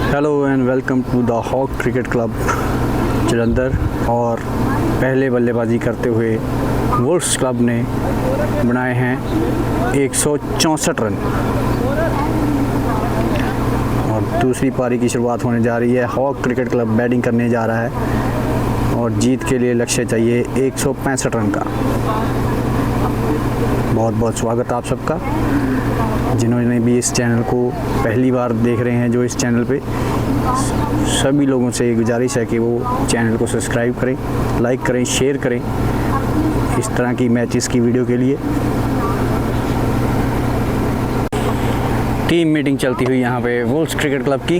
Hello and welcome to the Hawk Cricket Club Jalandhar. और पहले बल्लेबाजी करते हुए वुल्फ्स क्लब ने बनाए हैं 164 रन और दूसरी पारी की शुरुआत होने जा रही है। हॉक क्रिकेट क्लब बैटिंग करने जा रहा है और जीत के लिए लक्ष्य चाहिए 165 रन का। बहुत बहुत स्वागत आप सबका, जिन्होंने भी इस चैनल को पहली बार देख रहे हैं। जो इस चैनल पे सभी लोगों से गुजारिश है कि वो चैनल को सब्सक्राइब करें, लाइक करें, शेयर करें इस तरह की मैचेस की वीडियो के लिए। टीम मीटिंग चलती हुई यहाँ पे वुल्फ्स क्रिकेट क्लब की।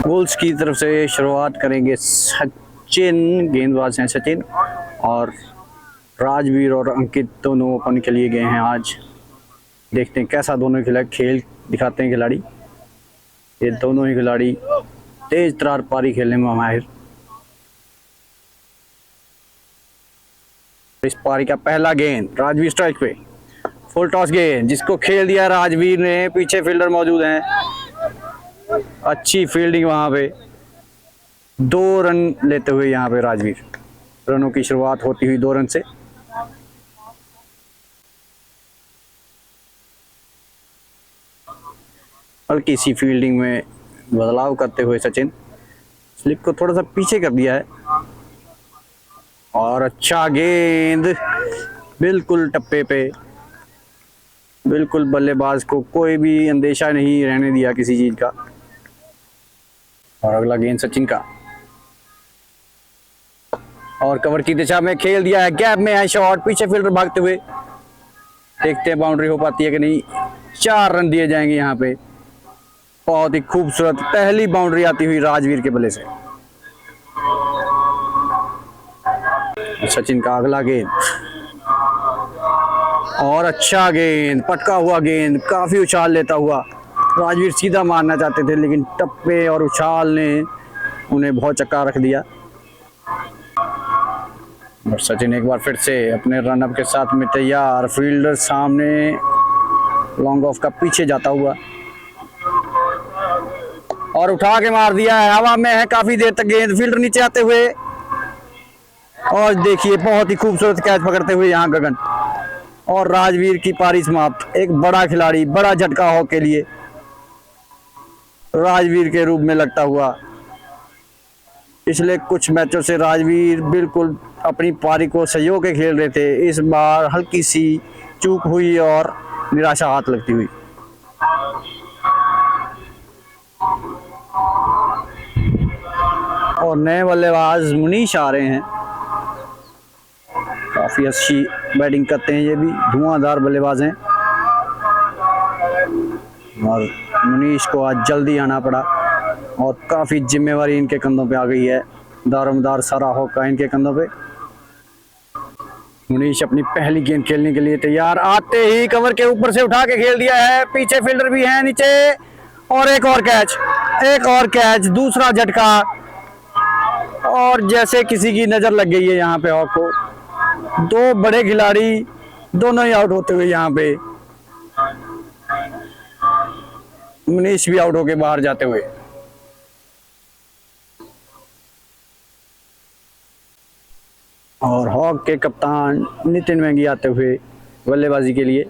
वुल्फ्स की तरफ से शुरुआत करेंगे सचिन, गेंदबाज हैं सचिन, और राजवीर और अंकित दोनों ओपन के लिए गए हैं आज। देखते हैं कैसा दोनों खेल दिखाते हैं खिलाड़ी। ये दोनों ही खिलाड़ी तेज तरार पारी खेलने में माहिर। इस पारी का पहला गेंद राजवीर स्ट्राइक पे, फुल टॉस गेंद जिसको खेल दिया राजवीर ने। पीछे फील्डर मौजूद हैं, अच्छी फील्डिंग वहां पे। 2 रन लेते हुए यहाँ पे राजवीर। रनों की शुरुआत होती हुई 2 रन से। हल्की सी फील्डिंग में बदलाव करते हुए सचिन स्लिप को थोड़ा सा पीछे कर दिया है। और अच्छा गेंद बिल्कुल टप्पे पे, बिल्कुल बल्लेबाज को कोई भी अंदेशा नहीं रहने दिया किसी चीज का। और अगला गेंद सचिन का, और कवर की दिशा में खेल दिया है, गैप में है शॉट, पीछे फील्डर भागते हुए। देखते हैं बाउंड्री हो पाती है कि नहीं। 4 रन दिए जाएंगे यहाँ पे। बहुत ही खूबसूरत पहली बाउंड्री आती हुई राजवीर के बल्ले से। सचिन का अगला गेंद, और अच्छा गेंद, पटका हुआ गेंद, काफी उछाल लेता हुआ। राजवीर सीधा मारना चाहते थे लेकिन टप्पे और उछाल ने उन्हें बहुत चक्का रख दिया। और सचिन एक बार फिर से अपने रनअप के साथ में तैयार। फील्डर सामने, लॉन्ग ऑफ का पीछे जाता हुआ, और उठा के मार दिया है। हवा में है काफी देर तक गेंद, फील्डर नीचे आते हुए, और देखिए बहुत ही खूबसूरत कैच पकड़ते हुए यहाँ गगन। और राजवीर की पारी समाप्त। एक बड़ा खिलाड़ी, बड़ा झटका हॉक के लिए राजवीर के रूप में लगता हुआ। पिछले कुछ मैचों से राजवीर बिल्कुल अपनी पारी को सहयोग के खेल रहे थे। इस बार हल्की सी चूक हुई और निराशा हाथ लगती हुई। और नए बल्लेबाज मुनीश आ रहे हैं, काफी अच्छी बैटिंग करते हैं ये भी, धुआंधार बल्लेबाज हैं। और मुनीश को आज जल्दी आना पड़ा और काफी जिम्मेवारी इनके कंधों पे आ गई है। दारोमदार सारा हॉक का इनके कंधों पे। मुनीश अपनी पहली गेंद खेलने के लिए तैयार। आते ही कवर के ऊपर से उठा के खेल दिया है, पीछे फील्डर भी है नीचे। और एक और कैच, दूसरा झटका, और जैसे किसी की नजर लग गई है यहाँ पे हॉक को। 2 बड़े खिलाड़ी दोनों ही आउट होते हुए यहाँ पे, मुनीश भी आउट होके बाहर जाते हुए। और हॉक के कप्तान नितिन मैंगी आते हुए बल्लेबाजी के लिए।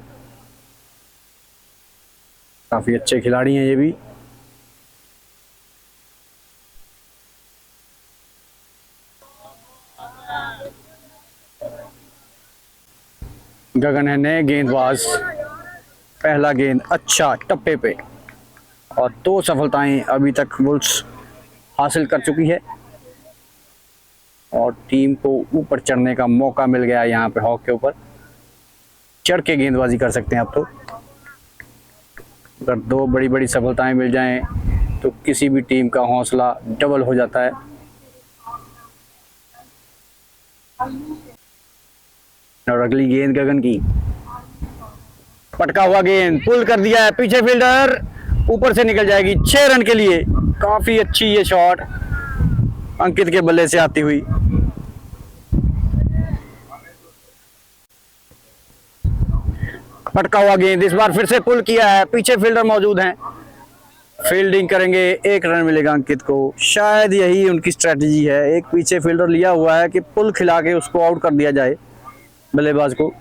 काफी अच्छे खिलाड़ी हैं ये भी। गगन है नए गेंदबाज। पहला गेंद अच्छा टप्पे पे, और 2 सफलताएं अभी तक वुल्फ्स हासिल कर चुकी है। और टीम को ऊपर चढ़ने का मौका मिल गया यहाँ पे हॉक के ऊपर। चढ़ के गेंदबाजी कर सकते हैं अब तो। अगर 2 बड़ी बड़ी सफलताएं मिल जाएं तो किसी भी टीम का हौसला डबल हो जाता है। और अगली गेंद गगन की, पटका हुआ गेंद, पुल कर दिया है, पीछे फील्डर, ऊपर से निकल जाएगी। 6 रन के लिए। काफी अच्छी ये शॉट अंकित के बल्ले से आती हुई। पटका हुआ गेंद, इस बार फिर से पुल किया है, पीछे फील्डर मौजूद हैं, फील्डिंग करेंगे, 1 रन मिलेगा अंकित को। शायद यही उनकी स्ट्रेटजी है, एक पीछे फील्डर लिया हुआ है कि पुल खिला के उसको आउट कर दिया जाए बल्लेबाज को।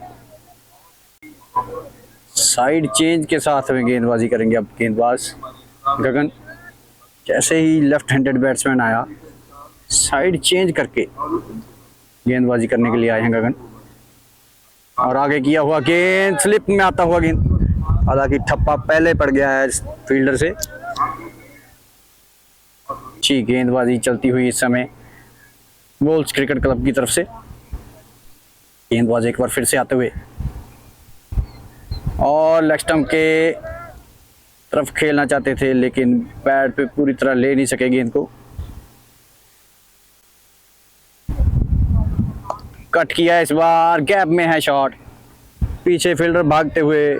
साइड चेंज के साथ में गेंदबाजी करेंगे अब गेंदबाज गगन। जैसे ही लेफ्ट हैंडेड बैट्समैन आया, साइड चेंज करके गेंदबाजी करने के लिए आए हैं गगन। और आगे किया हुआ गेंद, स्लिप में आता हुआ गेंद, हालांकि ठप्पा पहले पड़ गया है फील्डर से। अच्छी गेंदबाजी चलती हुई इस समय वोल्व्स क्रिकेट क्लब की तरफ से। गेंदबाज एक बार फिर से आते हुए और लेग स्टंप के तरफ खेलना चाहते थे, लेकिन पैड पे पूरी तरह ले नहीं सके गेंद को। कट किया, इस बार गैप में है शॉट, पीछे फील्डर भागते हुए,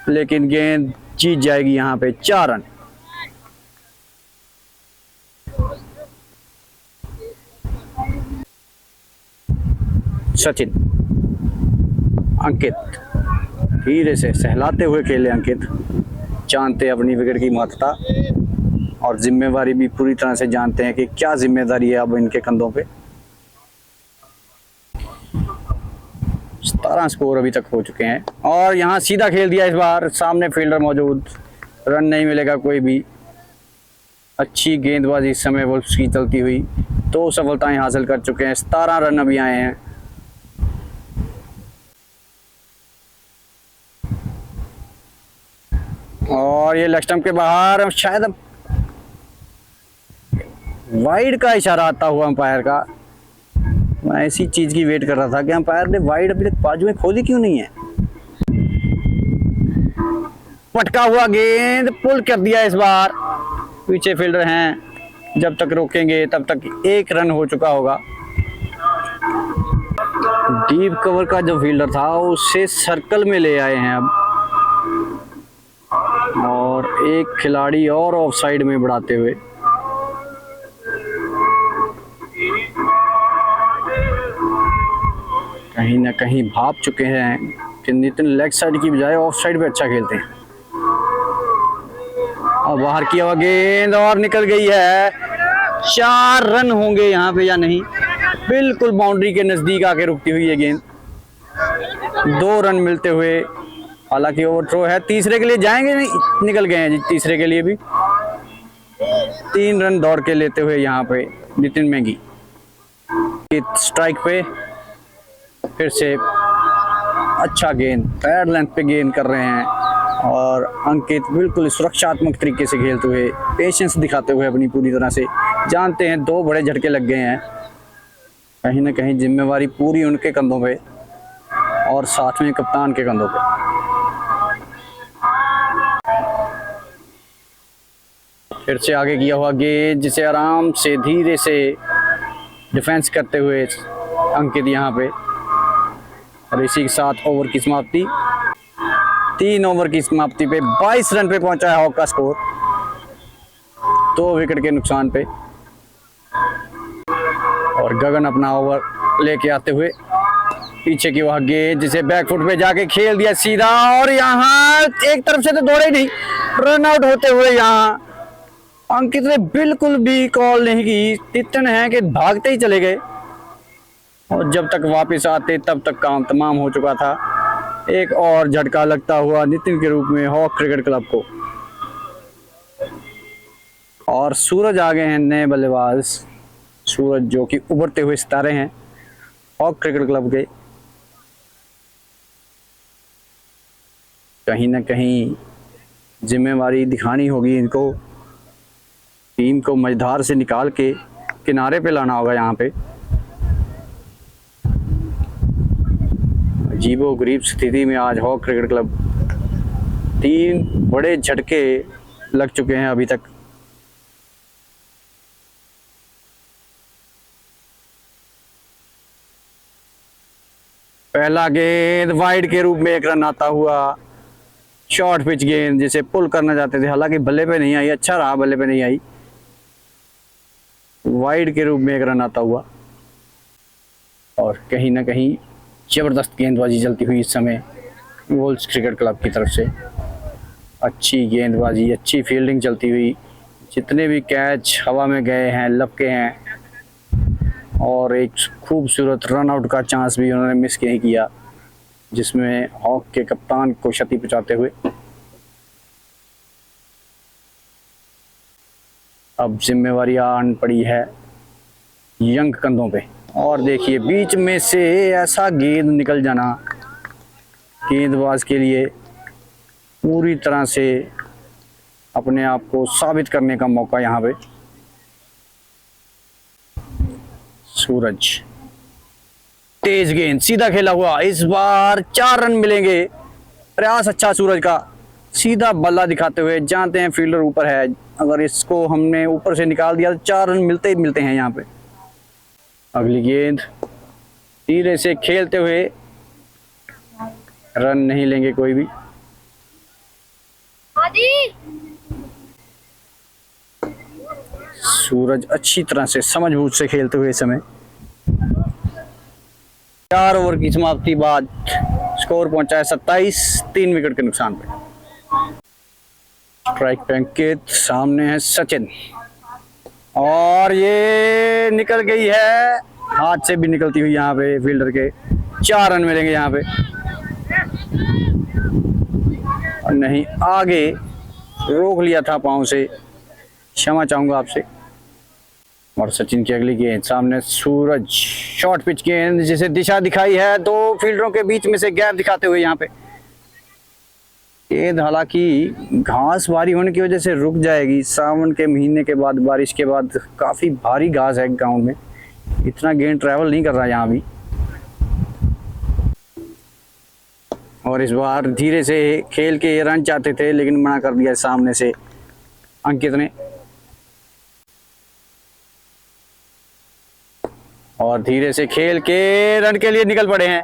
लेकिन गेंद जीत जाएगी यहां पे। 4 रन। सचिन, अंकित धीरे से सहलाते हुए खेले। अंकित जानते अपनी विकेट की महत्ता और जिम्मेवारी भी पूरी तरह से जानते हैं कि क्या जिम्मेदारी है अब इनके कंधों पे। 17 स्कोर अभी तक हो चुके हैं और यहाँ सीधा खेल दिया इस बार, सामने फील्डर मौजूद, रन नहीं मिलेगा कोई भी। अच्छी गेंदबाजी इस समय वुल्व्स की चलती हुई, 2 सफलताएं हासिल कर चुके हैं, 17 रन अभी आए हैं। और ये लेग स्टंप के बाहर, शायद अब वाइड का इशारा आता हुआ अंपायर का। मैं ऐसी चीज की वेट कर रहा था कि अंपायर ने वाइड अभी तक बाजू में खोली क्यों नहीं है। पटका हुआ गेंद, पुल कर दिया इस बार, पीछे फील्डर हैं, जब तक रोकेंगे तब तक 1 रन हो चुका होगा। डीप कवर का जो फील्डर था उसे सर्कल में ले आए हैं अब, और एक खिलाड़ी और ऑफ साइड में बढ़ाते हुए। कहीं ना कहीं भाप चुके हैं कि नितिन लेग साइड की बजाय ऑफ साइड पे अच्छा खेलते हैं। और बाहर किया हुआ गेंद और निकल गई है। 4 रन होंगे यहाँ पे या नहीं, बिल्कुल बाउंड्री के नजदीक आके रुकती हुई ये गेंद। 2 रन मिलते हुए, हालांकि ओवर थ्रो है, तीसरे के लिए जाएंगे, नहीं निकल गए हैं जी तीसरे के लिए भी। 3 रन दौड़ के लेते हुए यहाँ पे नितिन मैगी। स्ट्राइक पे फिर से अच्छा गेंद, पैड लेंथ पे गेंद कर रहे हैं, और अंकित बिल्कुल सुरक्षात्मक तरीके से खेलते हुए, पेशेंस दिखाते हुए अपनी पूरी तरह से, जानते हैं 2 बड़े झटके लग गए हैं, कहीं ना कहीं जिम्मेवारी पूरी उनके कंधों पे और साथ में कप्तान के कंधों पे। फिर से आगे किया हुआ गेंद, जिसे आराम से धीरे से डिफेंस करते हुए अंकित यहाँ पे, और इसी के साथ ओवर की समाप्ति। 3 ओवर की समाप्ति पे 22 रन पे पहुंचा है हॉक का स्कोर, 2 विकेट के नुकसान पे। और गगन अपना ओवर लेके आते हुए, पीछे की वह गेंद जिसे बैकफुट पे जाके खेल दिया सीधा, और यहाँ एक तरफ से तो दौड़े नहीं, रन आउट होते हुए यहाँ अंकित ने बिल्कुल भी कॉल नहीं की, नितिन है कि भागते ही चले गए, और जब तक वापस आते तब तक काम तमाम हो चुका था। एक और झटका लगता हुआ नितिन के रूप में हॉक क्रिकेट क्लब को, और सूरज आ गए हैं नए बल्लेबाज, सूरज जो कि उभरते हुए सितारे हैं हॉक क्रिकेट क्लब के। कहीं ना कहीं जिम्मेवारी दिखानी होगी इनको, टीम को मझधार से निकाल के किनारे पे लाना होगा। यहाँ पे अजीबो गरीब स्थिति में आज हॉक क्रिकेट क्लब, 3 बड़े झटके लग चुके हैं अभी तक। पहला गेंद वाइड के रूप में 1 रन आता हुआ, शॉर्ट पिच गेंद जिसे पुल करना चाहते थे, हालांकि बल्ले पे नहीं आई, अच्छा रहा बल्ले पे नहीं आई, वाइड के रूप में 1 रन आता हुआ। और कहीं ना कहीं जबरदस्त गेंदबाजी चलती हुई इस समय वुल्व्स क्रिकेट क्लब की तरफ से। अच्छी गेंदबाजी, अच्छी फील्डिंग चलती हुई, जितने भी कैच हवा में गए हैं लपके हैं, और एक खूबसूरत रन आउट का चांस भी उन्होंने मिस नहीं किया, जिसमें हॉक के कप्तान को क्षति पहुंचाते हुए। अब जिम्मेवारी आन पड़ी है यंग कंधों पे। और देखिए बीच में से ऐसा गेंद निकल जाना गेंदबाज के लिए पूरी तरह से अपने आप को साबित करने का मौका यहाँ पे। सूरज, तेज गेंद, सीधा खेला हुआ, इस बार 4 रन मिलेंगे। प्रयास अच्छा सूरज का, सीधा बल्ला दिखाते हुए, जानते हैं फील्डर ऊपर है, अगर इसको हमने ऊपर से निकाल दिया तो 4 रन मिलते ही मिलते हैं यहाँ पे। अगली गेंद धीरे से खेलते हुए, रन नहीं लेंगे कोई भी। सूरज अच्छी तरह से समझबूझ से खेलते हुए समय 4 ओवर की समाप्ति बाद स्कोर पहुंचा है 27, 3 विकेट के नुकसान पे। स्ट्राइक पे अंकित, सामने है सचिन, और ये निकल गई है, हाथ से भी निकलती हुई यहाँ पे फील्डर के। 4 रन मिलेंगे यहाँ पे, और नहीं आगे रोक लिया था पांव से, क्षमा चाहूंगा आपसे। और सचिन की अगली गेंद, सामने सूरज, शॉर्ट पिच गेंद जिसे दिशा दिखाई है 2 फील्डरों के बीच में से गैप दिखाते हुए यहाँ पे। गेंद हालांकि घास भारी होने की वजह से रुक जाएगी, सावन के महीने के बाद, बारिश के बाद काफी भारी घास है ग्राउंड में, इतना गेंद ट्रैवल नहीं कर रहा यहाँ भी। और इस बार धीरे से खेल के ये रन चाहते थे लेकिन मना कर दिया सामने से अंकित ने। और धीरे से खेल के रन के लिए निकल पड़े हैं।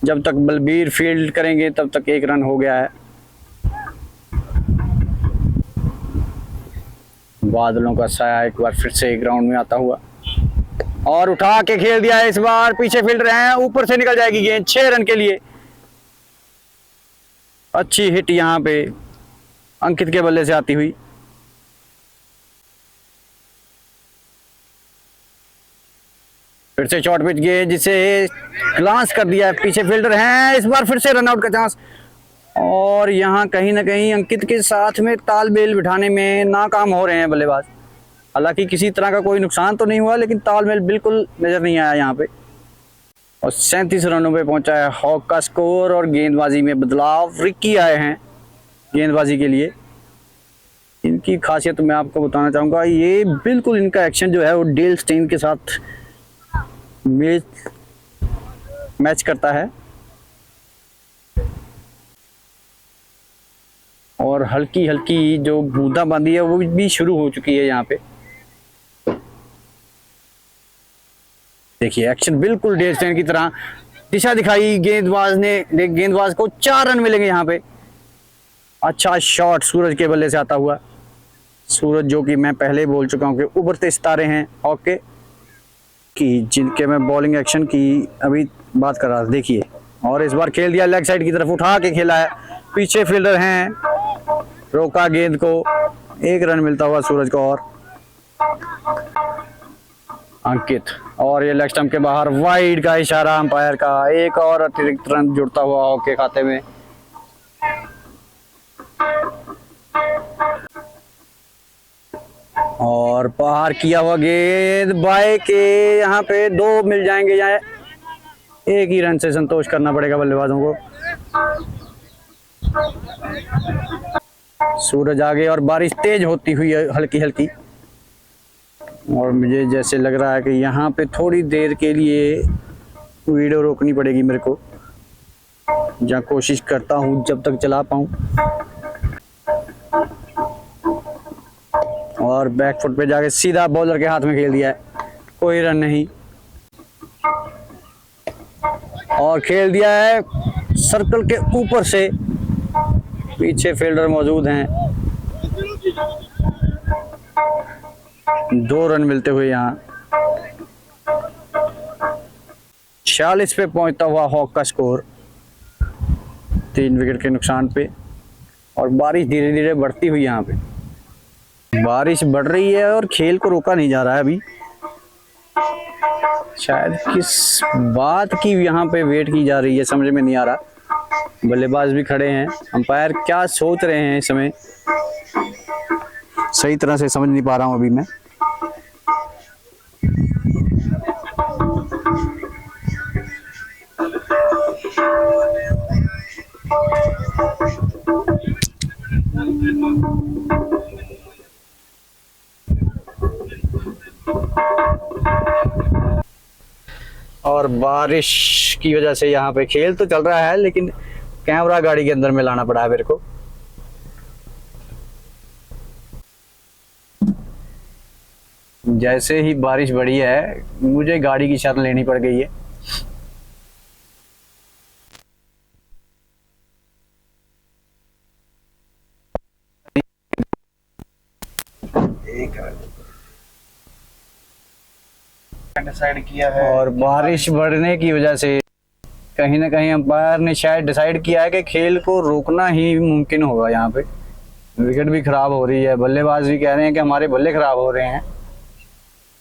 जब तक बलबीर फील्ड करेंगे तब तक 1 रन हो गया है। बादलों का साया एक बार फिर से ग्राउंड में आता हुआ, और उठा के खेल दिया है, इस बार पीछे फील्डर हैं, ऊपर से निकल जाएगी गेंद 6 रन के लिए। अच्छी हिट यहाँ पे अंकित के बल्ले से आती हुई। फिर से शॉर्ट पिच गेंद जिसे ग्लांस कर दिया है, पीछे फील्डर हैं, इस बार फिर से रन आउट का चांस, और यहाँ कहीं ना कहीं अंकित के साथ में तालमेल बिठाने में नाकाम हो रहे हैं बल्लेबाज। हालांकि किसी तरह का कोई नुकसान तो नहीं हुआ, लेकिन तालमेल बिल्कुल नजर नहीं आया यहाँ पे। और 37 रनों पे पहुंचा है हॉक का स्कोर, और गेंदबाजी में बदलाव। रिक्की आए हैं गेंदबाजी के लिए। इनकी खासियत मैं आपको बताना चाहूँगा, ये बिल्कुल इनका एक्शन जो है वो डेल स्टेन के साथ मैच करता है, और हल्की हल्की जो बूंदाबांदी है वो भी शुरू हो चुकी है यहाँ पे। देखिए एक्शन बिल्कुल डेल स्टेन की तरह, दिशा दिखाई गेंदबाज ने, गेंदबाज को 4 रन मिलेंगे यहाँ पे। अच्छा शॉट सूरज के बल्ले से आता हुआ, सूरज जो कि मैं पहले बोल चुका हूँ कि उभरते सितारे हैं हॉकी की, जिनके मैं बॉलिंग एक्शन की अभी बात कर रहा था। देखिए, और इस बार खेल दिया लेग साइड की तरफ, उठा के खेला है, पीछे फील्डर हैं, रोका गेंद को, 1 रन मिलता हुआ सूरज को। और अंकित, और ये लेग स्टंप के बाहर, वाइड का इशारा अंपायर का, 1 और अतिरिक्त रन जुड़ता हुआ हॉकी के खाते में। और बाहर किया हुआ गेंद बाय के, यहाँ पे 2 मिल जाएंगे या 1 ही रन से संतोष करना पड़ेगा बल्लेबाजों को। सूरज आगे, और बारिश तेज होती हुई है हल्की हल्की, और मुझे जैसे लग रहा है कि यहाँ पे थोड़ी देर के लिए वीडियो रोकनी पड़ेगी मेरे को, जहाँ कोशिश करता हूँ जब तक चला पाऊँ। और बैक फुट पे जाके सीधा बॉलर के हाथ में खेल दिया है, कोई रन नहीं। और खेल दिया है सर्कल के ऊपर से, पीछे फील्डर मौजूद हैं, 2 रन मिलते हुए यहाँ 46 पे पहुंचता हुआ हॉक का स्कोर 3 विकेट के नुकसान पे। और बारिश धीरे धीरे बढ़ती हुई, यहाँ पे बारिश बढ़ रही है और खेल को रोका नहीं जा रहा है अभी। शायद किस बात की यहाँ पे वेट की जा रही है समझ में नहीं आ रहा। बल्लेबाज भी खड़े हैं, अंपायर क्या सोच रहे हैं इस समय सही तरह से समझ नहीं पा रहा हूँ अभी मैं। और बारिश की वजह से यहाँ पे खेल तो चल रहा है, लेकिन कैमरा गाड़ी के अंदर में लाना पड़ा है मेरे को। जैसे ही बारिश बढ़ी है मुझे गाड़ी की शरण लेनी पड़ गई है। डिसाइड किया है और बारिश बढ़ने की वजह से कहीं ना कहीं अंपायर ने शायद डिसाइड किया है कि खेल को रोकना ही मुमकिन होगा। यहाँ पे विकेट भी खराब हो रही है, बल्लेबाज भी कह रहे हैं कि हमारे बल्ले खराब हो रहे हैं,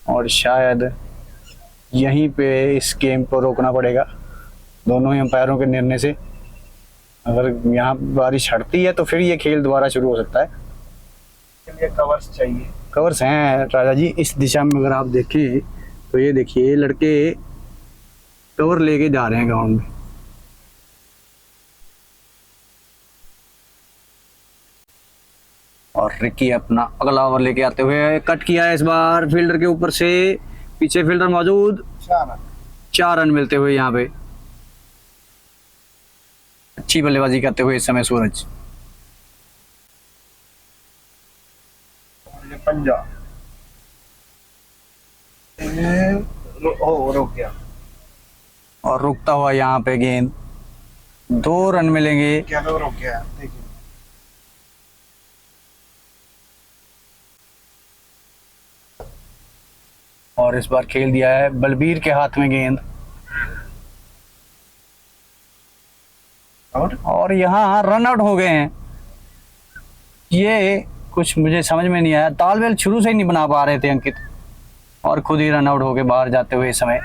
और शायद यहीं पे इस गेम को रोकना पड़ेगा दोनों ही अंपायरों के निर्णय से। अगर यहाँ बारिश हटती है तो फिर ये खेल दोबारा शुरू हो सकता है। कवर्स चाहिए, कवर्स हैं राजा जी इस दिशा में। अगर आप देखें तो ये देखिए लड़के कवर लेके जा रहे हैं ग्राउंड में। और रिकी अपना अगला ओवर लेके आते हुए कट किया है इस बार फील्डर के ऊपर से, पीछे फील्डर मौजूद, 4 रन मिलते हुए यहाँ पे। अच्छी बल्लेबाजी करते हुए इस समय सूरज। पंजाब रुक गया और रुकता हुआ यहाँ पे गेंद, 2 रन मिलेंगे। क्या तो रुक गया, देखिए और इस बार खेल दिया है बलबीर के हाथ में गेंद। और यहाँ रन आउट हो गए हैं। ये कुछ मुझे समझ में नहीं आया, तालमेल शुरू से ही नहीं बना पा रहे थे अंकित, और खुद ही रन आउट होके बाहर जाते हुए इस समय।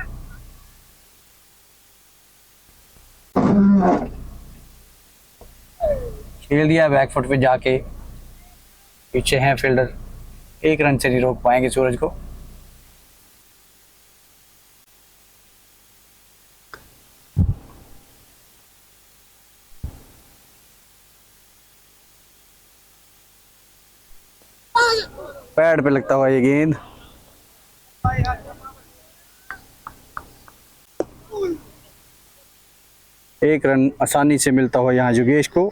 खेल दिया बैकफुट पे जाके, पीछे हैं फील्डर, 1 रन से नहीं रोक पाएंगे सूरज को। पैड पे लगता हुआ ये गेंद, एक रन आसानी से मिलता हुआ यहाँ योगेश को।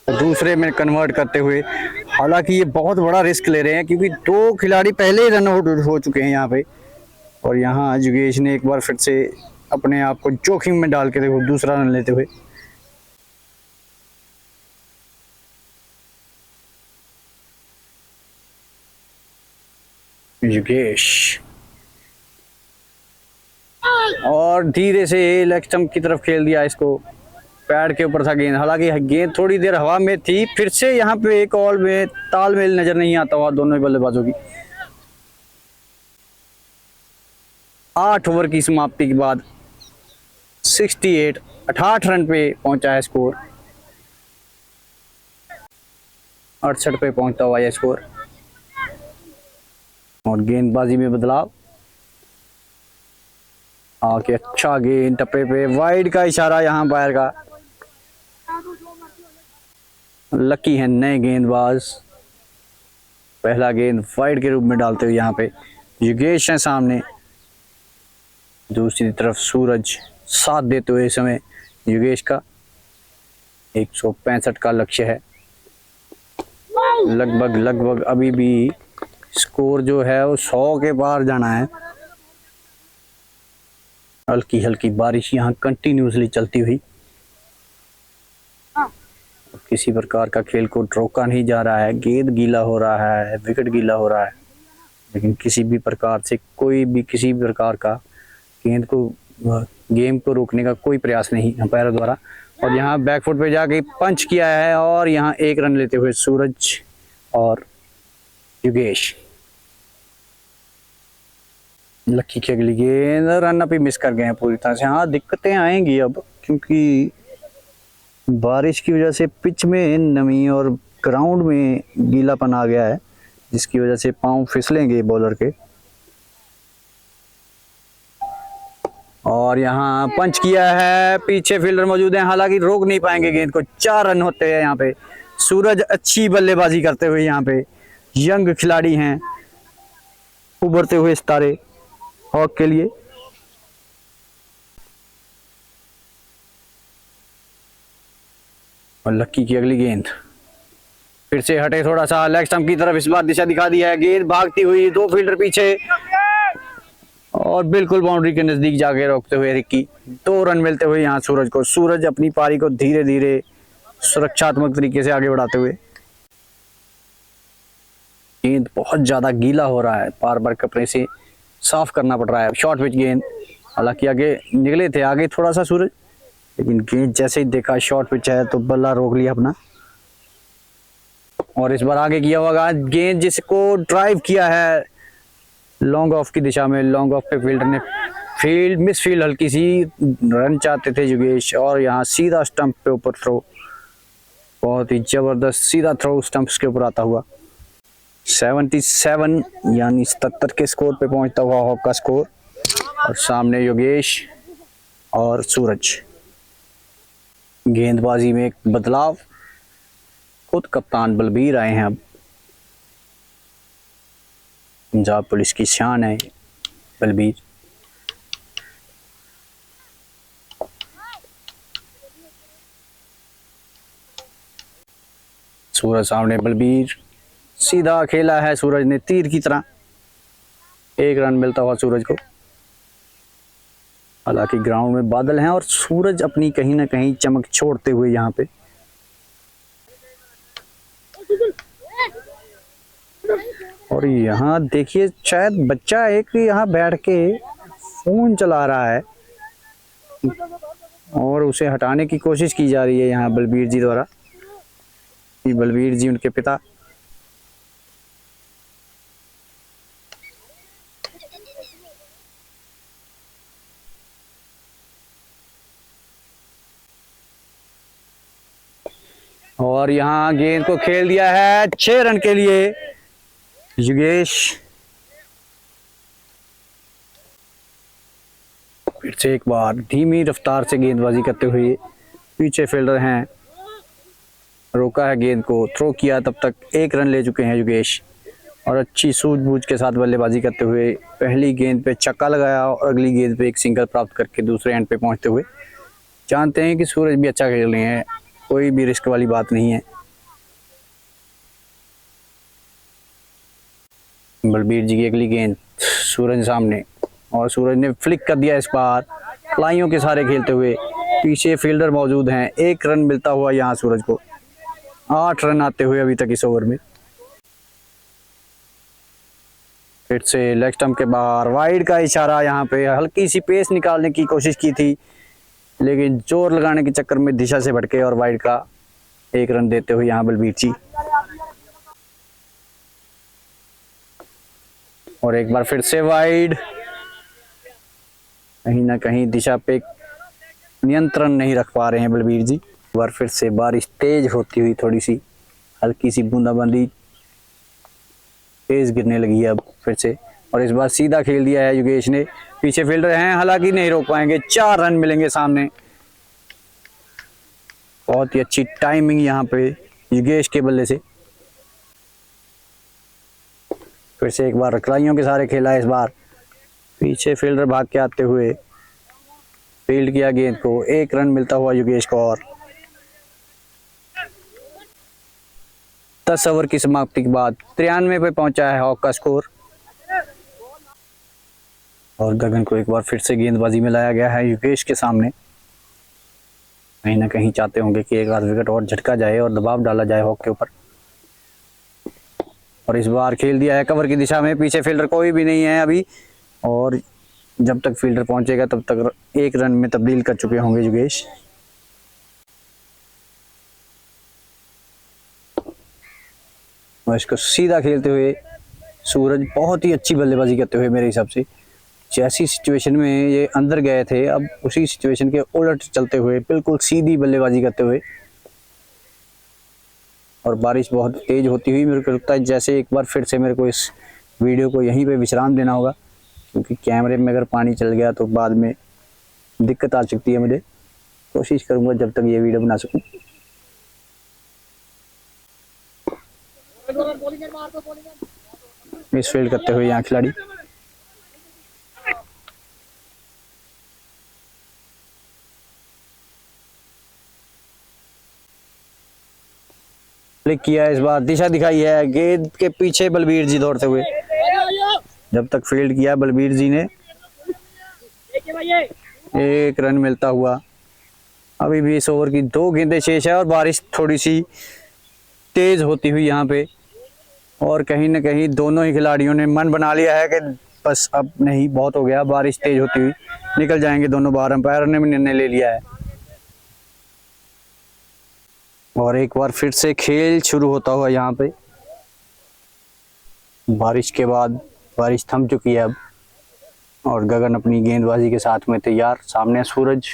दूसरे में कन्वर्ट करते हुए, हालांकि ये बहुत बड़ा रिस्क ले रहे हैं क्योंकि 2 खिलाड़ी पहले ही रन आउट हो चुके हैं यहाँ पे। और यहाँ योगेश ने एक बार फिर से अपने आप को जोखिम में डाल के देखो दूसरा रन लेते हुए। योगेश और धीरे से लेग स्टंप की तरफ खेल दिया इसको, पैड के ऊपर था गेंद। हालांकि गेंद थोड़ी देर हवा में थी, फिर से यहाँ पे एक बॉल में तालमेल नजर नहीं आता हुआ दोनों ही बल्लेबाजों की। 8 ओवर की समाप्ति के बाद 68 रन पे पहुंचा है स्कोर, 68 पे पहुंचता हुआ यह स्कोर। और गेंदबाजी में बदलाव आके, अच्छा गेंद टप्पे पे, वाइड का इशारा यहाँ बाहर का। लकी है नए गेंदबाज, पहला गेंद वाइड के रूप में डालते हुए यहाँ पे योगेश है सामने, दूसरी तरफ सूरज साथ देते हुए इस समय योगेश का। 165 का लक्ष्य है, लगभग अभी भी स्कोर जो है वो 100 के पार जाना है। हल्की हल्की बारिश यहाँ कंटिन्यूसली चलती हुई, किसी प्रकार का खेल को रोका नहीं जा रहा है। गेंद गीला हो रहा है, विकेट गीला हो रहा है, लेकिन किसी भी प्रकार से कोई भी किसी भी प्रकार का गेंद को गेम को रोकने का कोई प्रयास नहीं अंपायरों द्वारा। और यहाँ बैकफुट पे जाके पंच किया है और यहाँ एक रन लेते हुए सूरज और युगेश। लक्की की अगली गेंद, रन अप ही मिस कर गए हैं पूरी तरह से। हाँ, दिक्कतें आएंगी अब, क्योंकि बारिश की वजह से पिच में नमी और ग्राउंड में गीलापन आ गया है, जिसकी वजह से पांव फिसलेंगे बॉलर के। और यहाँ पंच किया है, पीछे फील्डर मौजूद हैं, हालांकि रोक नहीं पाएंगे गेंद को। 4 रन होते हैं यहाँ पे। सूरज अच्छी बल्लेबाजी करते हुए, यहाँ पे यंग खिलाड़ी हैं, उभरते हुए सितारे हॉक के लिए। और लक्की की अगली गेंद फिर से हटे थोड़ा सा लेग स्टंप की तरफ, इस बार दिशा दिखा दी है। गेंद भागती हुई, 2 फील्डर पीछे और बिल्कुल बाउंड्री के नजदीक जाके रोकते हुए रिक्की। 2 रन मिलते हुए यहाँ सूरज को। सूरज अपनी पारी को धीरे धीरे सुरक्षात्मक तरीके से आगे बढ़ाते हुए। गेंद बहुत ज्यादा गीला हो रहा है, बार बार कपड़े से साफ करना पड़ रहा है। शॉर्ट पिच गेंद, हालांकि आगे निकले थे आगे थोड़ा सा सूरज, लेकिन गेंद जैसे ही देखा शॉर्ट पिच है तो बल्ला रोक लिया अपना। और इस बार आगे किया होगा गेंद, जिसको ड्राइव किया है लॉन्ग ऑफ की दिशा में। लॉन्ग ऑफ पे फील्डर ने मिस फील्ड हल्की सी, रन चाहते थे युगेश। और यहाँ सीधा स्टंप पे ऊपर थ्रो, बहुत ही जबरदस्त सीधा थ्रो स्टंप्स के ऊपर आता हुआ। 77 यानी 77 के स्कोर पे पहुंचता हुआ हॉक का स्कोर। और सामने योगेश और सूरज। गेंदबाजी में एक बदलाव, खुद कप्तान बलबीर आए हैं अब। पंजाब पुलिस की शान है बलबीर। सूरज सामने, बलबीर सीधा खेला है सूरज ने तीर की तरह। 1 रन मिलता हुआ सूरज को। हालांकि ग्राउंड में बादल हैं और सूरज अपनी कहीं ना कहीं चमक छोड़ते हुए यहाँ पे। और यहाँ देखिए, शायद बच्चा एक यहाँ बैठ के फोन चला रहा है और उसे हटाने की कोशिश की जा रही है यहाँ बलबीर जी द्वारा। बलबीर जी उनके पिता। और यहाँ गेंद को खेल दिया है 6 रन के लिए युगेश। फिर से एक बार धीमी रफ्तार से गेंदबाजी करते हुए, पीछे फील्डर हैं, रोका है गेंद को, थ्रो किया, तब तक 1 रन ले चुके हैं युगेश। और अच्छी सूझबूझ के साथ बल्लेबाजी करते हुए पहली गेंद पे छक्का लगाया और अगली गेंद पे एक सिंगल प्राप्त करके दूसरे एंड पे पहुंचते हुए। जानते हैं कि सूरज भी अच्छा खेल रहे हैं, कोई भी रिस्क वाली बात नहीं है। बलबीर जी की अगली गेंद सूरज सामने, और सूरज ने फ्लिक कर दिया इस बार फ्लाइयों के सहारे खेलते हुए। पीछे फील्डर मौजूद हैं। 1 रन मिलता हुआ यहाँ सूरज को। 8 रन आते हुए अभी तक इस ओवर में। फिर से लेग स्टंप के बाहर वाइड का इशारा। यहाँ पे हल्की सी पेस निकालने की कोशिश की थी, लेकिन जोर लगाने के चक्कर में दिशा से भटके और वाइड का 1 रन देते हुए यहाँ बलबीर जी। और एक बार फिर से वाइड। कहीं ना कहीं दिशा पे नियंत्रण नहीं रख पा रहे हैं बलबीर जी। एक बार फिर से बारिश तेज होती हुई, थोड़ी सी हल्की सी बूंदाबांदी तेज गिरने लगी है अब फिर से। और इस बार सीधा खेल दिया है युगेश ने। पीछे फील्डर हैं, हालांकि नहीं रोक पाएंगे। 4 रन मिलेंगे सामने। बहुत ही अच्छी टाइमिंग यहाँ पे युगेश के बल्ले से। फिर से एक बार रखलाइयों के सहारे खेला है इस बार। पीछे फील्डर भाग के आते हुए फील्ड किया गेंद को। 1 रन मिलता हुआ युगेश को। और 10 ओवर की समाप्ति के बाद 93 पे पहुंचा है हॉक का स्कोर। और गगन को एक बार फिर से गेंदबाजी में लाया गया है युगेश के सामने। कहीं ना कहीं चाहते होंगे कि एक आध विकेट और झटका जाए और दबाव डाला जाए हॉक के ऊपर। और इस बार खेल दिया है कवर की दिशा में। पीछे फील्डर कोई भी नहीं है अभी। और जब तक फील्डर पहुंचेगा तब तक 1 रन में तब्दील कर चुके होंगे योगेश। और इसको सीधा खेलते हुए सूरज बहुत ही अच्छी बल्लेबाजी करते हुए मेरे हिसाब से, जैसी सिचुएशन में ये अंदर गए थे अब उसी सिचुएशन के उलट चलते हुए बिल्कुल सीधी बल्लेबाजी करते हुए। और बारिश बहुत तेज होती हुई मेरे को लगता है जैसे एक बार फिर से मेरे को इस वीडियो को यहीं पे विश्राम देना होगा, क्योंकि कैमरे में अगर पानी चल गया तो बाद में दिक्कत आ सकती है मुझे। कोशिश करूंगा जब तक ये वीडियो बना सकूं। मिस फील्ड करते हुए यहाँ खिलाड़ी, फ्लिक किया, इस बार दिशा दिखाई है, गेंद के पीछे बलबीर जी दौड़ते हुए, जब तक फील्ड किया बलबीर जी ने 1 रन मिलता हुआ। अभी भी इस ओवर की 2 गेंदें शेष है और बारिश थोड़ी सी तेज होती हुई यहाँ पे, और कहीं ना कहीं दोनों ही खिलाड़ियों ने मन बना लिया है कि बस अब नहीं, बहुत हो गया, बारिश तेज होती हुई निकल जाएंगे दोनों बाहर। अंपायर ने भी निर्णय ले लिया है और एक बार फिर से खेल शुरू होता हुआ यहाँ पे। बारिश के बाद बारिश थम चुकी है अब, और गगन अपनी गेंदबाजी के साथ में तैयार। सामने सूरज,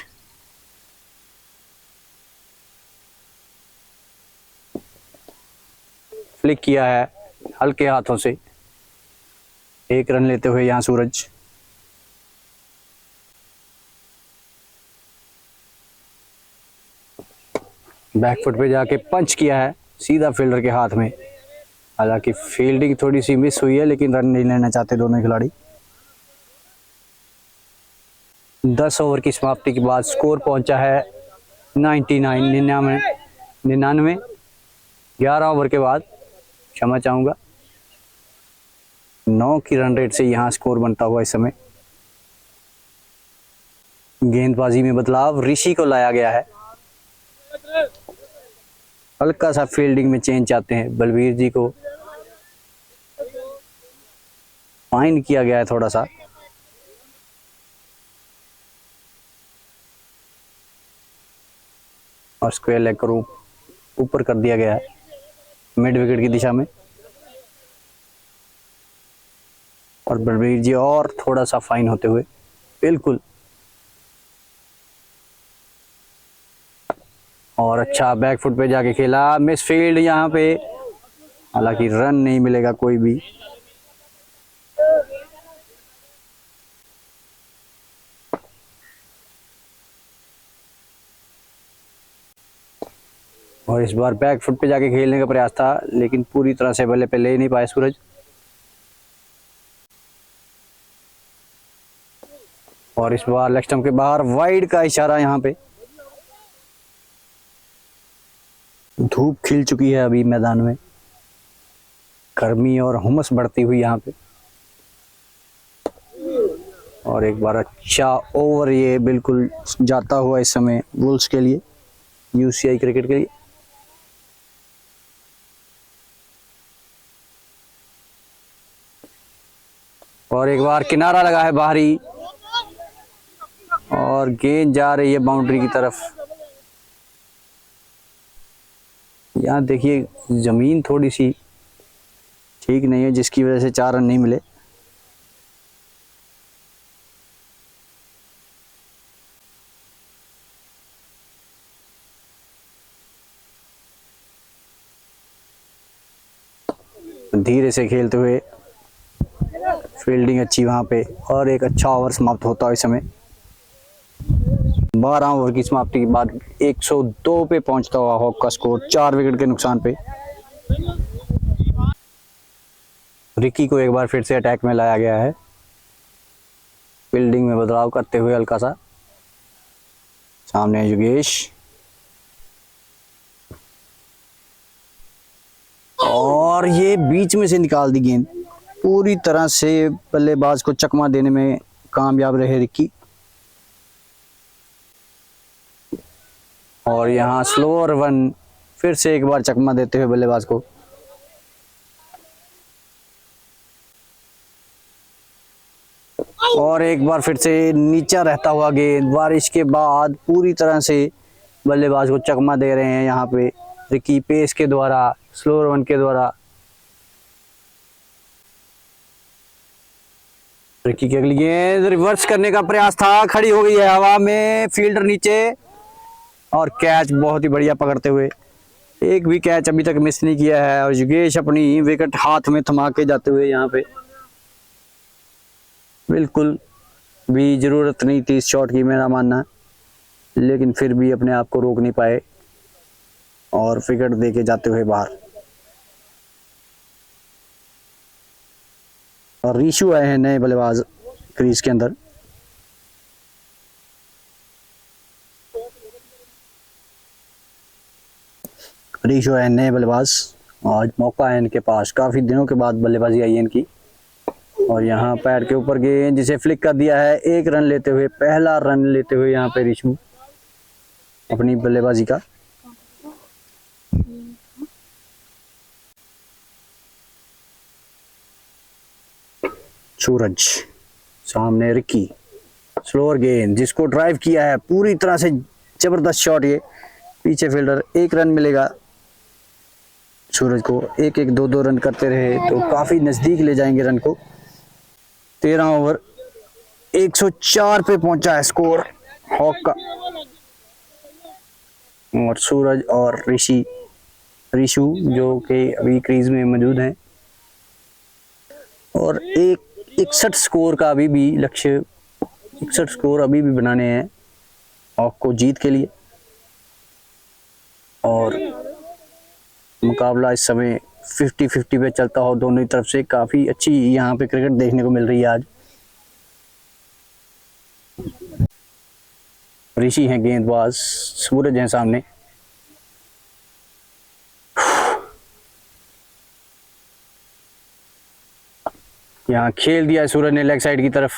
फ्लिक किया है हल्के हाथों से, 1 रन लेते हुए यहाँ सूरज। बैकफुट पे जाके पंच किया है सीधा फील्डर के हाथ में। हालांकि फील्डिंग थोड़ी सी मिस हुई है, लेकिन रन नहीं लेना चाहते दोनों खिलाड़ी। 10 ओवर की समाप्ति के बाद स्कोर पहुंचा है 99। 11 ओवर के बाद, क्षमा चाहूंगा, 9 की रन रेट से यहाँ स्कोर बनता हुआ इस समय। गेंदबाजी में बदलाव, ऋषि को लाया गया है, हल्का सा फील्डिंग में चेंज चाहते हैं। बलबीर जी को फाइन किया गया है थोड़ा सा, और स्क्वायर लेग को ऊपर कर दिया गया है मिड विकेट की दिशा में। और बलबीर जी और थोड़ा सा फाइन होते हुए, बिल्कुल। और अच्छा बैकफुट पे जाके खेला, मिस फील्ड यहाँ पे, हालांकि रन नहीं मिलेगा कोई भी। और इस बार बैकफुट पे जाके खेलने का प्रयास था, लेकिन पूरी तरह से बल्ले पे ले नहीं पाए सूरज। और इस बार लेग स्टंप के बाहर वाइड का इशारा यहाँ पे। धूप खिल चुकी है अभी मैदान में, गर्मी और हुमस बढ़ती हुई यहाँ पे। और एक बार अच्छा ओवर ये बिल्कुल जाता हुआ इस समय वुल्स के लिए, यूसीआई क्रिकेट के लिए। और एक बार किनारा लगा है बाहरी, और गेंद जा रही है बाउंड्री की तरफ। यहाँ देखिए जमीन थोड़ी सी ठीक नहीं है, जिसकी वजह से 4 रन नहीं मिले। धीरे से खेलते हुए, फील्डिंग अच्छी वहां पे, और एक अच्छा ओवर समाप्त होता है इस समय। 12 ओवर की समाप्ति के बाद 102 पे पहुंचता हुआ हॉक का स्कोर, 4 विकेट के नुकसान पे। रिकी को एक बार फिर से अटैक में लाया गया है, फील्डिंग में बदलाव करते हुए हल्का सा। सामने योगेश, और ये बीच में से निकाल दी गेंद, पूरी तरह से बल्लेबाज को चकमा देने में कामयाब रहे रिकी। और यहाँ स्लोअर वन, फिर से एक बार चकमा देते हुए बल्लेबाज को। और एक बार फिर से नीचा रहता हुआ गेंद, बारिश के बाद पूरी तरह से बल्लेबाज को चकमा दे रहे हैं यहाँ पे रिकी पेस के द्वारा, स्लो रन के द्वारा। रिकी की अगली गेंद रिवर्स करने का प्रयास था, खड़ी हो गई है हवा में, फील्डर नीचे और कैच बहुत ही बढ़िया पकड़ते हुए। एक भी कैच अभी तक मिस नहीं किया है और योगेश अपनी विकेट हाथ में थमा के जाते हुए यहाँ पे बिल्कुल भी जरूरत नहीं थी इस शॉट की, मेरा मानना, लेकिन फिर भी अपने आप को रोक नहीं पाए और विकेट देके जाते हुए बाहर। और रीशु आए हैं नए बल्लेबाज क्रीज के अंदर। रीशु है नए बल्लेबाज, आज मौका है इनके पास, काफी दिनों के बाद बल्लेबाजी आई है इनकी। और यहाँ पैर के ऊपर गेंद जिसे फ्लिक कर दिया है, एक रन लेते हुए, पहला रन लेते हुए यहाँ पे रीशु अपनी बल्लेबाजी का। सूरज सामने, रिकी स्लोअर गेंद जिसको ड्राइव किया है पूरी तरह से, जबरदस्त शॉट, ये पीछे फील्डर, एक रन मिलेगा सूरज को। एक एक दो दो रन करते रहे तो काफी नजदीक ले जाएंगे रन को। 13 ओवर 104 पे पहुंचा है स्कोर हॉक का। और सूरज और रीशु जो कि अभी क्रीज में मौजूद हैं और 61 स्कोर का अभी भी लक्ष्य, 61 स्कोर अभी भी बनाने हैं हॉक को जीत के लिए। और मुकाबला इस समय 50-50 पे चलता हो दोनों ही तरफ से, काफी अच्छी यहाँ पे क्रिकेट देखने को मिल रही है आज। ऋषि हैं गेंदबाज, सूरज हैं सामने। यहाँ खेल दिया है सूरज ने लेग साइड की तरफ,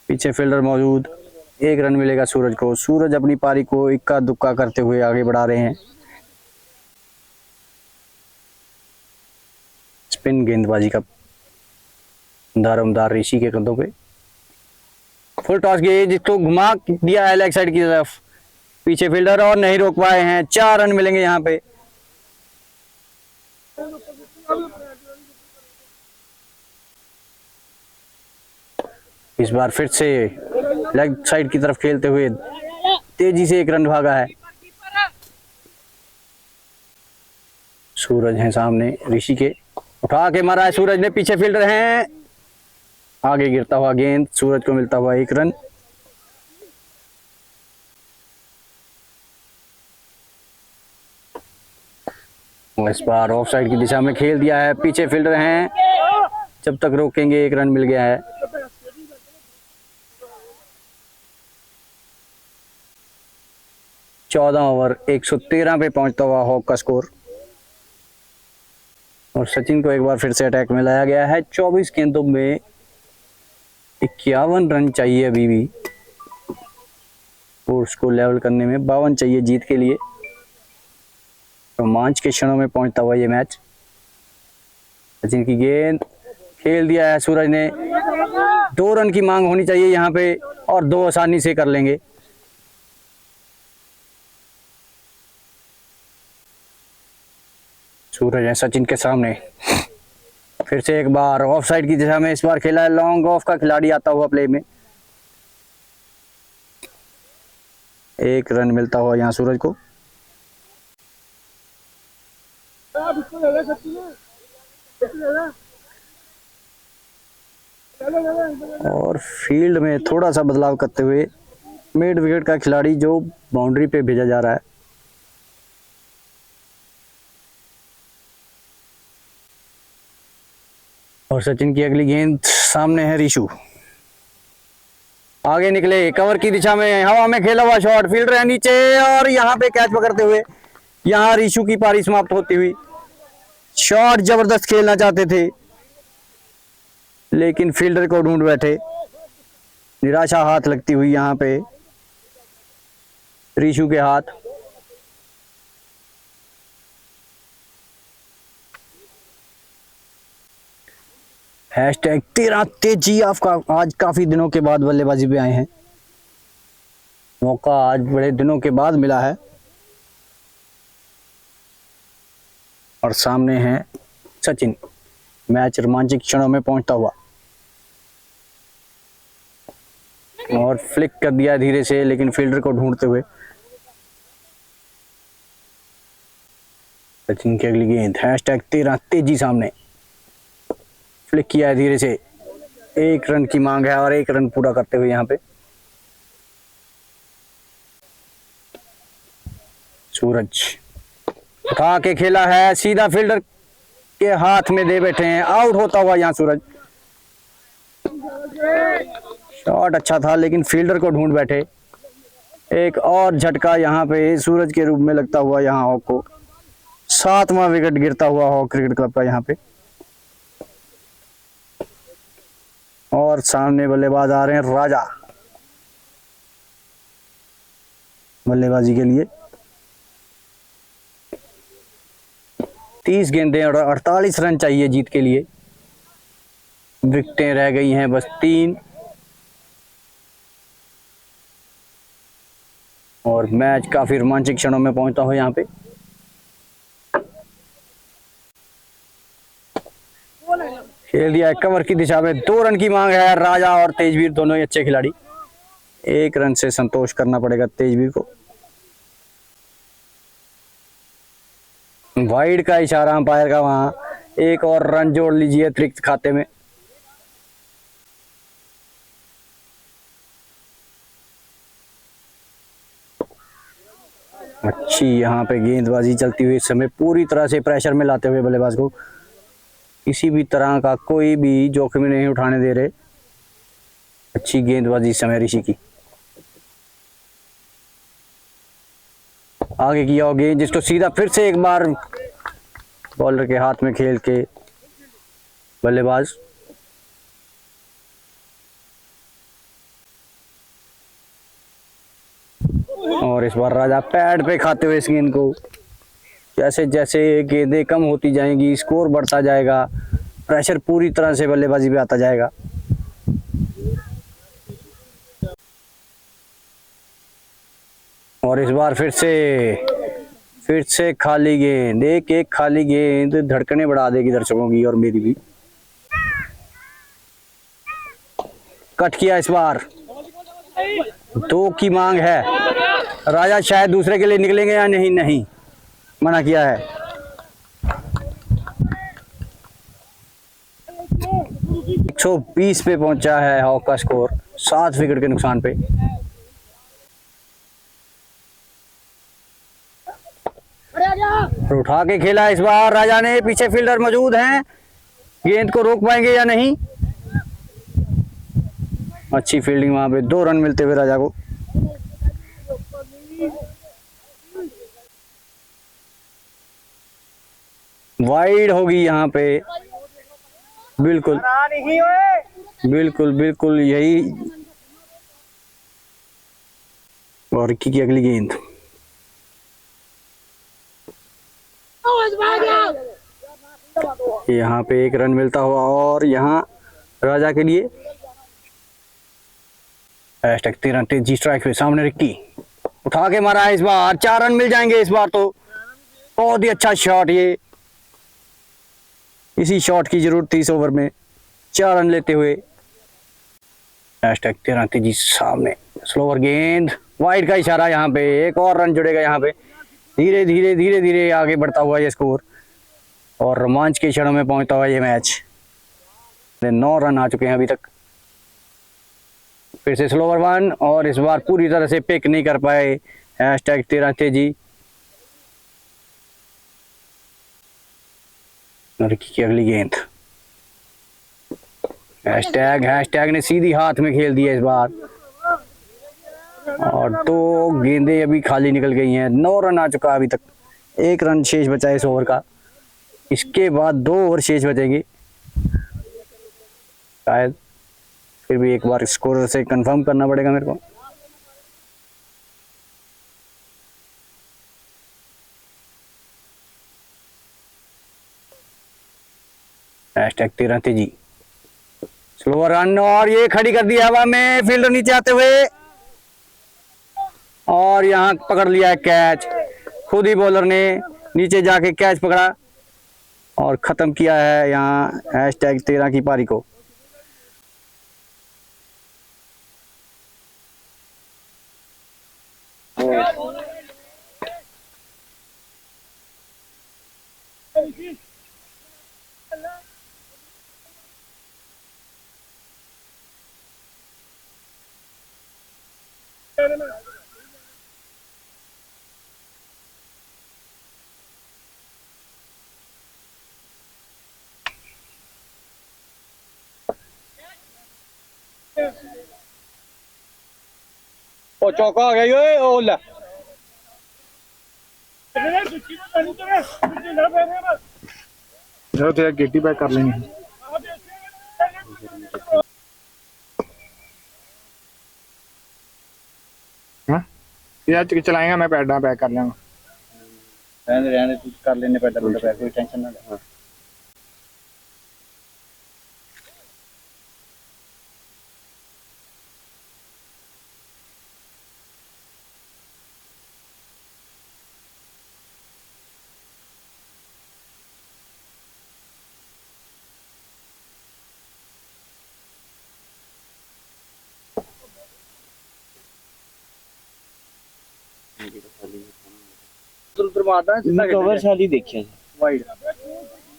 पीछे फील्डर मौजूद, एक रन मिलेगा सूरज को। सूरज अपनी पारी को इक्का दुक्का करते हुए आगे बढ़ा रहे हैं। स्पिन गेंदबाजी का दारोमदार ऋषि के कंधों पे। फुल टॉस गेंद जिसको घुमा दिया है लेग साइड की तरफ, पीछे फील्डर और नहीं रोक पाए हैं। 4 रन मिलेंगे यहाँ पे। इस बार फिर से लेग साइड की तरफ खेलते हुए तेजी से एक रन भागा है। सूरज है सामने, ऋषि के उठा के मारा है सूरज ने, पीछे फील्डर हैं, आगे गिरता हुआ गेंद, सूरज को मिलता हुआ एक रन। इस बार ऑफ साइड की दिशा में खेल दिया है, पीछे फील्डर हैं, जब तक रोकेंगे एक रन मिल गया है। चौदह ओवर 113 पे पहुंचता हुआ हॉक का स्कोर। और सचिन को एक बार फिर से अटैक में लाया गया है। 24 गेंदों में 51 रन चाहिए अभी भी, और उसको लेवल करने में 52 चाहिए जीत के लिए। रोमांच के क्षणों में पहुंचता हुआ ये मैच। सचिन की गेंद खेल दिया है सूरज ने, 2 रन की मांग होनी चाहिए यहाँ पे और 2 आसानी से कर लेंगे। सूरज है सचिन के सामने, फिर से एक बार ऑफ साइड की दिशा में, इस बार खेला है लॉन्ग ऑफ का खिलाड़ी आता हुआ प्ले में। 1 रन मिलता हुआ यहाँ सूरज को। और फील्ड में थोड़ा सा बदलाव करते हुए मिड विकेट का खिलाड़ी जो बाउंड्री पे भेजा जा रहा है। और सचिन की अगली गेंद सामने है ऋषु, आगे निकले कवर की दिशा में, हवा में खेला हुआ शॉट, फील्डर है नीचे और यहाँ पे कैच पकड़ते हुए यहाँ ऋषु की पारी समाप्त होती हुई। शॉट जबरदस्त खेलना चाहते थे लेकिन फील्डर को ढूंढ बैठे, निराशा हाथ लगती हुई यहाँ पे ऋषु के हाथ। हैशटैग 13 तेजी आपका आज काफी दिनों के बाद बल्लेबाजी पे आए हैं। मौका आज बड़े दिनों के बाद मिला है और सामने है सचिन। मैच रोमांचक क्षणों में पहुंचता हुआ और फ्लिक कर दिया धीरे से, लेकिन फील्डर को ढूंढते हुए। सचिन की अगली गेंद हैशटैग 13 तेजी सामने फ्लिक किया है धीरे से। एक रन की मांग है और एक रन पूरा करते हुए यहाँ पे सूरज उठा के खेला है, सीधा फील्डर के हाथ में दे बैठे हैं। आउट होता हुआ यहाँ सूरज। शॉट अच्छा था लेकिन फील्डर को ढूंढ बैठे। एक और झटका यहाँ पे सूरज के रूप में लगता हुआ यहाँ हॉक को। 7वां विकेट गिरता हुआ हॉक क्रिकेट क्लब का यहाँ पे। और सामने बल्लेबाज आ रहे हैं राजा बल्लेबाजी के लिए। 30 गेंदें और 48 रन चाहिए जीत के लिए। विकेटें रह गई हैं बस 3 और मैच काफी रोमांचक क्षणों में पहुंचता हो यहाँ पे। खेल दिया है कवर की दिशा में। 2 रन की मांग है। राजा और तेजवीर दोनों ही अच्छे खिलाड़ी। 1 रन से संतोष करना पड़ेगा तेजवीर को। वाइड का इशारा अंपायर का वहां। 1 और रन जोड़ लीजिए अतिरिक्त खाते में। अच्छी यहाँ पे गेंदबाजी चलती हुई इस समय पूरी तरह से प्रेशर में लाते हुए बल्लेबाज को किसी भी तरह का कोई भी जोखिम नहीं उठाने दे रहे। अच्छी गेंदबाजी इस समय ऋषि की। आगे किया और गेंद जिसको सीधा फिर से एक बार बॉलर के हाथ में खेल के बल्लेबाज और इस बार राजा पैड पे खाते हुए इस गेंद को। जैसे जैसे गेंदें कम होती जाएंगी स्कोर बढ़ता जाएगा, प्रेशर पूरी तरह से बल्लेबाजी पे आता जाएगा। और इस बार फिर से खाली गेंद। एक खाली गेंद धड़कने बढ़ा देगी दर्शकों की और मेरी भी। कट किया इस बार। 2 की मांग है। राजा शायद दूसरे के लिए निकलेंगे या नहीं मना किया है। 120 पे पहुंचा है हॉक का स्कोर 7 विकेट के नुकसान पे। उठा के खेला इस बार राजा ने। पीछे फील्डर मौजूद हैं, गेंद को रोक पाएंगे या नहीं। अच्छी फील्डिंग वहां पे। 2 रन मिलते हुए राजा को। वाइड होगी यहाँ पे। बिल्कुल बिल्कुल यही। और रिक्की की अगली गेंद। यहाँ पे 1 रन मिलता हुआ और यहाँ राजा के लिए हैशटैग 13 तेजी स्ट्राइक पे। सामने रिक्की उठा के मारा है इस बार। 4 रन मिल जाएंगे इस बार तो। बहुत ही अच्छा शॉट ये। इसी शॉट की जरूरत थी इस ओवर में 4 रन लेते हुए। हैशटैग 13 तेजी सामने। स्लोवर गेंद वाइड का इशारा। यहाँ पे 1 और रन जुड़ेगा यहाँ पे। धीरे धीरे आगे बढ़ता हुआ ये स्कोर और रोमांच के क्षणों में पहुंचता हुआ ये मैच। 9 रन आ चुके हैं अभी तक। फिर से स्लोवर 1 और इस बार पूरी तरह से पिक नहीं कर पाए हैशटैग 13 तेजी। की अगली गेंद। हैशटैग ने सीधी हाथ में खेल दिया इस बार और 2 गेंदें अभी खाली निकल गई हैं। 9 रन आ चुका अभी तक। 1 रन शेष बचा है इस ओवर का। इसके बाद 2 ओवर शेष बचेंगे शायद। फिर भी एक बार स्कोर से कंफर्म करना पड़ेगा मेरे को। हैशटैग 13 तेजी। स्लो रन और ये खड़ी कर दी हवा में, फील्डर नीचे आते हुए और यहाँ पकड़ लिया है कैच। खुद ही बॉलर ने नीचे जाके कैच पकड़ा और खत्म किया है यहाँ #13 की पारी को। ओ चौका आ गया ये, ओ ले चलो तो यार गेटी बैक कर लेंगे। हाँ यार चलाएंगा, मैं पैडा बैक कर लेंगा। रहने कुछ कर लेने पैडा बैक, कोई टेंशन ना ले। उधर मारदा है कवर शाली देखिया वाइड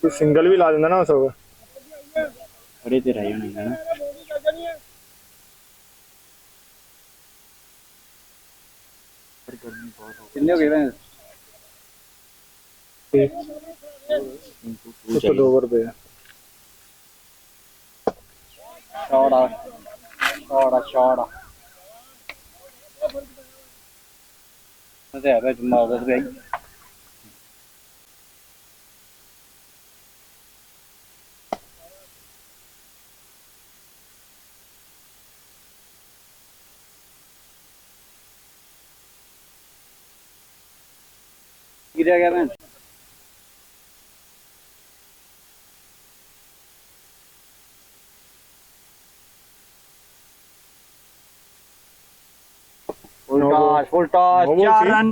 तो सिंगल भी ला देंदा ना उसको। खड़े ते रहे होंगे ना। कितने हो गए भैंस? उसको 2 ओवर पे शॉट मजे आ रहा जुम्मा उधर भी। गिरा गया मैं फुल टॉस 4 रन।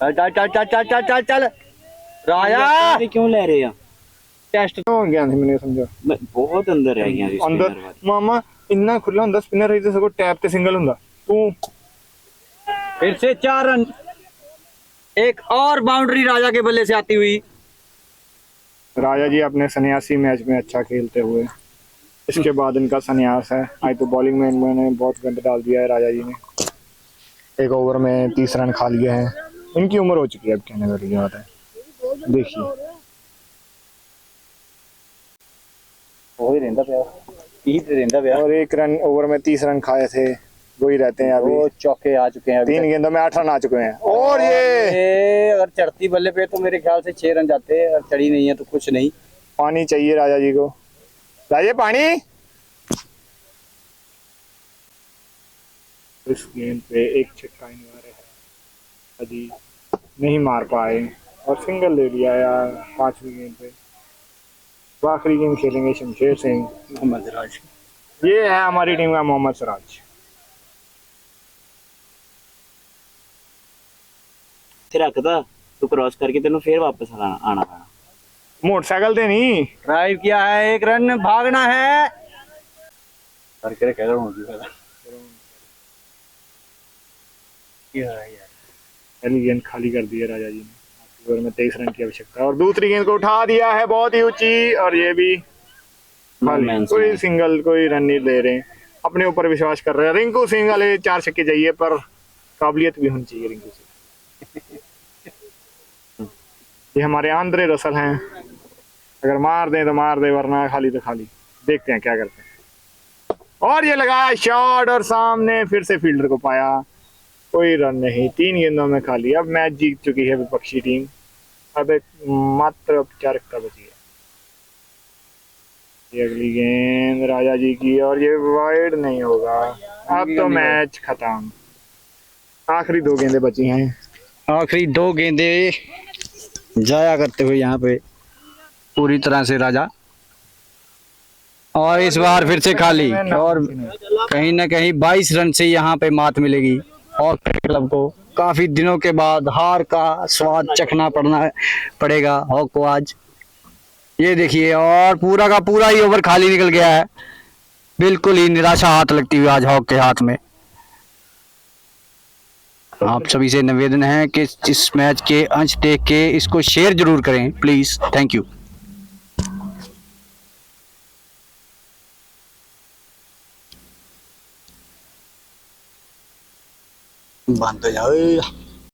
चल राजा क्यों ले रहे हैं? टेस्ट हो गया नहीं, मैंने समझा बहुत अंदर रह गया अंदर मामा इन्ना खुला हुंदा स्पिनर रही, सगो टैप ते सिंगल हुंदा। तू फिर से 4 रन, एक और बाउंड्री राजा के बल्ले से आती हुई। राजा जी अपने सन्यासी मैच में अच्छा खेलते हुए इसके बाद इनका संन्यास है। आज तो बॉलिंग में इन्होंने बहुत गंद डाल दिया है राजा जी ने। 1 ओवर में 30 रन खा लिए हैं। इनकी उम्र हो चुकी है, अब कहने वाली बात है। देखिए और 1 रन ओवर में 30 रन खाए थे, वही रहते हैं अभी। वो चौके आ चुके हैं, 3 गेंदों में 8 रन आ चुके हैं। और ये अगर चढ़ती बल्ले पे तो मेरे ख्याल से 6 रन जाते हैं, अगर चढ़ी नहीं है तो कुछ नहीं। पानी चाहिए राजा जी को। राजा पानी। इस गेंद पे एक छक्का इन्वारे है, अजी नहीं मार पाए और सिंगल ले लिया यार 5वीं गेंद पे। आखिरी गेंद खेलेंगे शमशेर सिंह, मोहम्मद सिराज। ये है हमारी टीम का मोहम्मद सिराज। फिर रखदा तू क्रॉस करके तेन फिर वापस आना पैना। मोटरसाइकिल ते नहीं ड्राइव किया है, 1 रन भागना है। करके कह रहा हूं पहली गेंद खाली कर दी है राजा जी ने। ओवर में 23 रन की आवश्यकता और दूसरी गेंद को उठा दिया है बहुत ही ऊंची, और ये भी खाली। कोई सिंगल कोई रन नहीं ले रहे, अपने ऊपर विश्वास कर रहे हैं। रिंकू सिंह वाले 4 छक्के चाहिए, पर काबिलियत भी होनी चाहिए रिंकू सिंह। ये हमारे आंद्रे रसल हैं, अगर मार दें तो मार दे, वरना खाली तो खाली। देखते हैं क्या करते हैं। और ये लगाया शॉट और सामने फिर से फील्डर को पाया। कोई रन नहीं, 3 गेंदों में खाली। अब मैच जीत चुकी है विपक्षी टीम। अब एक मात्र औपचारिकता बची है। ये अगली गेंद राजा जी की और ये वाइड नहीं होगा। अब तो मैच खत्म। आखिरी 2 गेंदें बची हैं। आखिरी 2 गेंदे जाया करते हुए यहाँ पे पूरी तरह से राजा, और इस बार फिर से खाली, और कहीं ना कहीं 22 रन से यहाँ पे मात मिलेगी और क्लब को काफी दिनों के बाद हार का स्वाद चखना पड़ेगा हॉक को आज। ये देखिए, और पूरा का पूरा ही ओवर खाली निकल गया है। बिल्कुल ही निराशा हाथ लगती हुई आज हॉक के हाथ में। आप सभी से निवेदन है कि इस मैच के अंश देख के इसको शेयर जरूर करें प्लीज। Thank you. बंद हो जाओ।